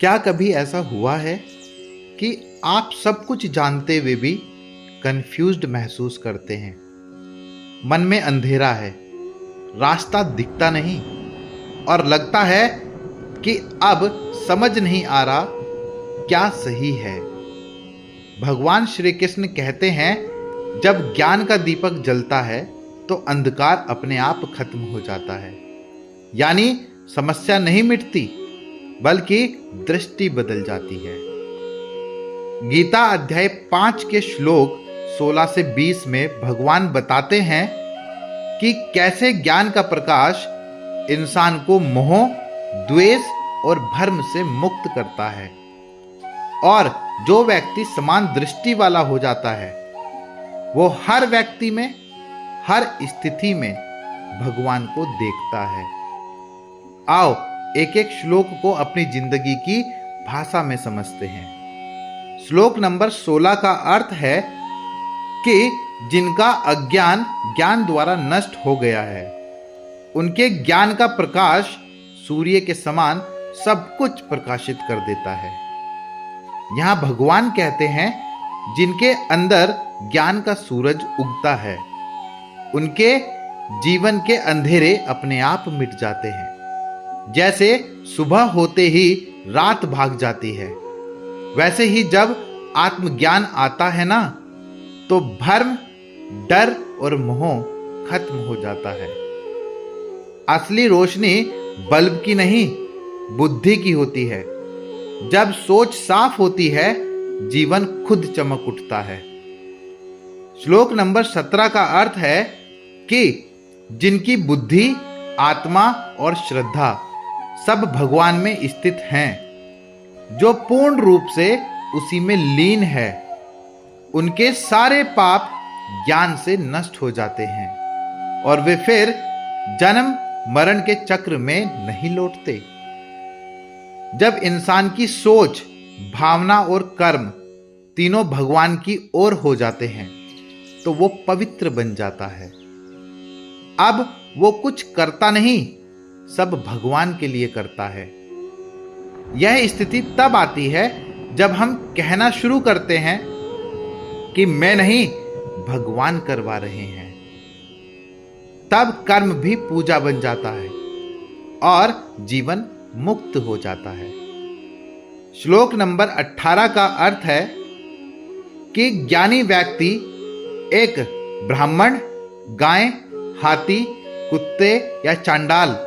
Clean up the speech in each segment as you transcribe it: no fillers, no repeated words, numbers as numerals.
क्या कभी ऐसा हुआ है कि आप सब कुछ जानते हुए भी कंफ्यूज्ड महसूस करते हैं? मन में अंधेरा है, रास्ता दिखता नहीं और लगता है कि अब समझ नहीं आ रहा क्या सही है। भगवान श्री कृष्ण कहते हैं, जब ज्ञान का दीपक जलता है तो अंधकार अपने आप खत्म हो जाता है। यानी समस्या नहीं मिटती बल्कि दृष्टि बदल जाती है। गीता अध्याय 5 के श्लोक 16 से 20 में भगवान बताते हैं कि कैसे ज्ञान का प्रकाश इंसान को मोह, द्वेष और भ्रम से मुक्त करता है और जो व्यक्ति समान दृष्टि वाला हो जाता है वो हर व्यक्ति में, हर स्थिति में भगवान को देखता है। आओ एक एक श्लोक को अपनी जिंदगी की भाषा में समझते हैं। श्लोक नंबर 16 का अर्थ है कि जिनका अज्ञान ज्ञान द्वारा नष्ट हो गया है, उनके ज्ञान का प्रकाश सूर्य के समान सब कुछ प्रकाशित कर देता है। यहां भगवान कहते हैं, जिनके अंदर ज्ञान का सूरज उगता है उनके जीवन के अंधेरे अपने आप मिट जाते हैं। जैसे सुबह होते ही रात भाग जाती है, वैसे ही जब आत्मज्ञान आता है ना, तो भ्रम, डर और मोह खत्म हो जाता है। असली रोशनी बल्ब की नहीं, बुद्धि की होती है। जब सोच साफ होती है, जीवन खुद चमक उठता है। श्लोक नंबर 17 का अर्थ है कि जिनकी बुद्धि, आत्मा और श्रद्धा सब भगवान में स्थित हैं, जो पूर्ण रूप से उसी में लीन है, उनके सारे पाप ज्ञान से नष्ट हो जाते हैं और वे फिर जन्म मरण के चक्र में नहीं लौटते। जब इंसान की सोच, भावना और कर्म तीनों भगवान की ओर हो जाते हैं तो वो पवित्र बन जाता है। अब वो कुछ करता नहीं, सब भगवान के लिए करता है। यह स्थिति तब आती है जब हम कहना शुरू करते हैं कि मैं नहीं, भगवान करवा रहे हैं। तब कर्म भी पूजा बन जाता है और जीवन मुक्त हो जाता है। श्लोक नंबर 18 का अर्थ है कि ज्ञानी व्यक्ति एक ब्राह्मण, गाय, हाथी, कुत्ते या चांडाल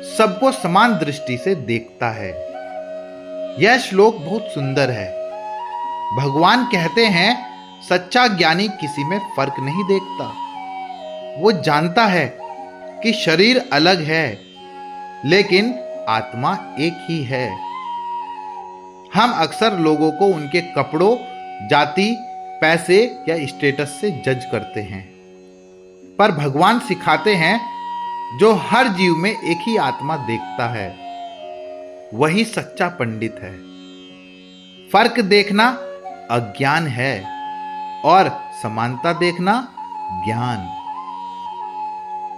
सबको समान दृष्टि से देखता है। यह श्लोक बहुत सुंदर है। भगवान कहते हैं, सच्चा ज्ञानी किसी में फर्क नहीं देखता। वो जानता है कि शरीर अलग है लेकिन आत्मा एक ही है। हम अक्सर लोगों को उनके कपड़ों, जाति, पैसे या स्टेटस से जज करते हैं, पर भगवान सिखाते हैं, जो हर जीव में एक ही आत्मा देखता है वही सच्चा पंडित है। फर्क देखना अज्ञान है और समानता देखना ज्ञान।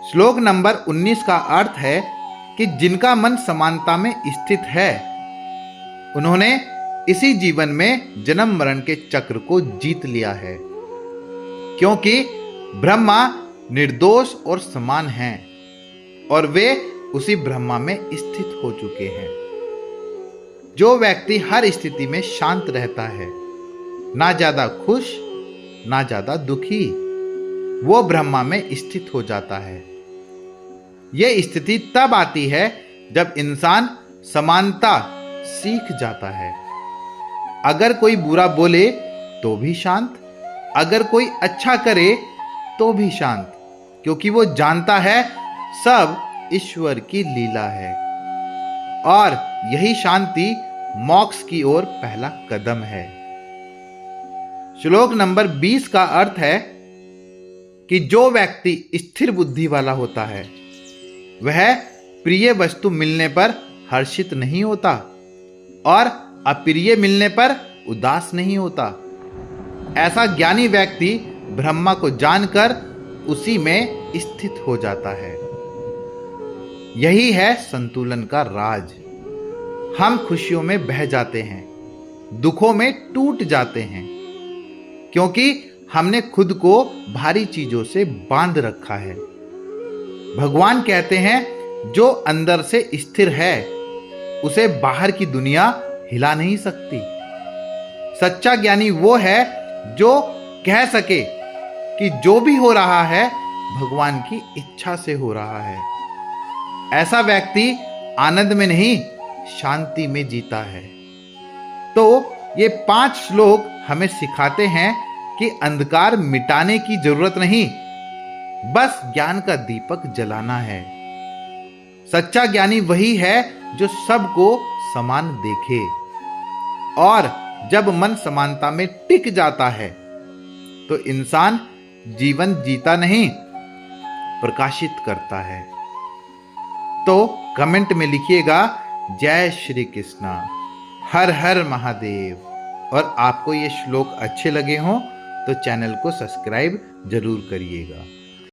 श्लोक नंबर 19 का अर्थ है कि जिनका मन समानता में स्थित है, उन्होंने इसी जीवन में जन्म मरण के चक्र को जीत लिया है, क्योंकि ब्रह्मा निर्दोष और समान हैं और वे उसी ब्रह्मा में स्थित हो चुके हैं। जो व्यक्ति हर स्थिति में शांत रहता है, ना ज्यादा खुश ना ज्यादा दुखी, वो ब्रह्मा में स्थित हो जाता है। यह स्थिति तब आती है जब इंसान समानता सीख जाता है। अगर कोई बुरा बोले तो भी शांत, अगर कोई अच्छा करे तो भी शांत, क्योंकि वो जानता है सब ईश्वर की लीला है और यही शांति मोक्ष की ओर पहला कदम है। श्लोक नंबर 20 का अर्थ है कि जो व्यक्ति स्थिर बुद्धि वाला होता है वह प्रिय वस्तु मिलने पर हर्षित नहीं होता और अप्रिय मिलने पर उदास नहीं होता। ऐसा ज्ञानी व्यक्ति ब्रह्मा को जानकर उसी में स्थित हो जाता है। यही है संतुलन का राज। हम खुशियों में बह जाते हैं, दुखों में टूट जाते हैं, क्योंकि हमने खुद को भारी चीजों से बांध रखा है। भगवान कहते हैं, जो अंदर से स्थिर है उसे बाहर की दुनिया हिला नहीं सकती। सच्चा ज्ञानी वो है जो कह सके कि जो भी हो रहा है भगवान की इच्छा से हो रहा है। ऐसा व्यक्ति आनंद में नहीं, शांति में जीता है। तो ये 5 श्लोक हमें सिखाते हैं कि अंधकार मिटाने की जरूरत नहीं, बस ज्ञान का दीपक जलाना है। सच्चा ज्ञानी वही है जो सबको समान देखे, और जब मन समानता में टिक जाता है तो इंसान जीवन जीता नहीं, प्रकाशित करता है। तो कमेंट में लिखिएगा जय श्री कृष्णा, हर हर महादेव। और आपको ये श्लोक अच्छे लगे हों तो चैनल को सब्सक्राइब जरूर करिएगा।